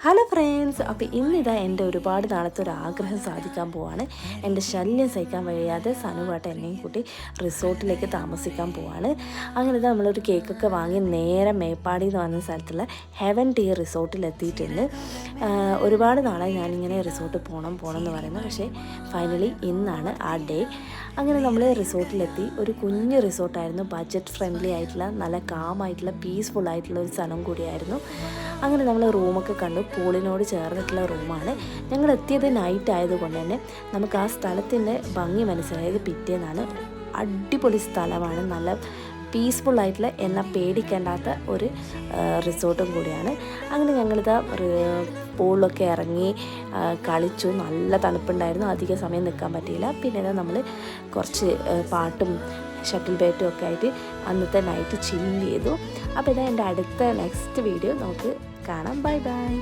Hello friends, അപ്പോൾ ഇന്നിതാ എൻ്റെ ഒരുപാട് നാളത്തെ ഒരു ആഗ്രഹം സാധിക്കാൻ പോവാണ്. എൻ്റെ ശല്യം സഹിക്കാൻ വയ്യാതെ സനുവായിട്ട് എന്നെയും കൂട്ടി റിസോർട്ടിലേക്ക് താമസിക്കാൻ പോവാണ്. അങ്ങനെ ഇതാ നമ്മളൊരു കേക്കൊക്കെ വാങ്ങി നേരെ മേപ്പാടി എന്ന് പറഞ്ഞ സ്ഥലത്തുള്ള ഹെവൻ ടീ റിസോർട്ടിലെത്തിയിട്ടുണ്ട്. ഒരുപാട് നാളായി ഞാനിങ്ങനെ റിസോർട്ടിൽ പോകണം എന്ന് പറയുന്നത്, പക്ഷേ ഫൈനലി ഇന്നാണ് ആ ഡേ. അങ്ങനെ നമ്മൾ റിസോർട്ടിലെത്തി. ഒരു കുഞ്ഞ് റിസോർട്ടായിരുന്നു, ബഡ്ജറ്റ് ഫ്രണ്ട്ലി ആയിട്ടുള്ള നല്ല കാമായിട്ടുള്ള പീസ്ഫുൾ ആയിട്ടുള്ള ഒരു സ്ഥലം കൂടിയായിരുന്നു. അങ്ങനെ നമ്മൾ റൂമൊക്കെ കണ്ടു. പൂളിനോട് ചേർന്നിട്ടുള്ള റൂമാണ്. ഞങ്ങൾ എത്തിയത് നൈറ്റ് ആയതുകൊണ്ട് തന്നെ നമുക്ക് ആ സ്ഥലത്തിൻ്റെ ഭംഗി മനസ്സിലായത് പിറ്റേന്നാണ്. അടിപൊളി സ്ഥലമാണ്, നല്ല പീസ്ഫുള്ളായിട്ടുള്ള എന്നാൽ പേടിക്കേണ്ടാത്ത ഒരു റിസോർട്ടും കൂടിയാണ്. അങ്ങനെ ഞങ്ങളിതാ പൂളിലൊക്കെ ഇറങ്ങി കളിച്ചു. നല്ല തണുപ്പുണ്ടായിരുന്നു, അധിക സമയം നിൽക്കാൻ പറ്റിയില്ല. പിന്നെ നമ്മൾ കുറച്ച് പാട്ടും ഷട്ടിൽ ബാറ്റും ഒക്കെ ആയിട്ട് അന്നത്തെ നൈറ്റ് ചില്ല് ചെയ്തു. അപ്പോൾ ഇതാ എൻ്റെ അടുത്ത നെക്സ്റ്റ് വീഡിയോ നമുക്ക് കാണാം. Bye bye.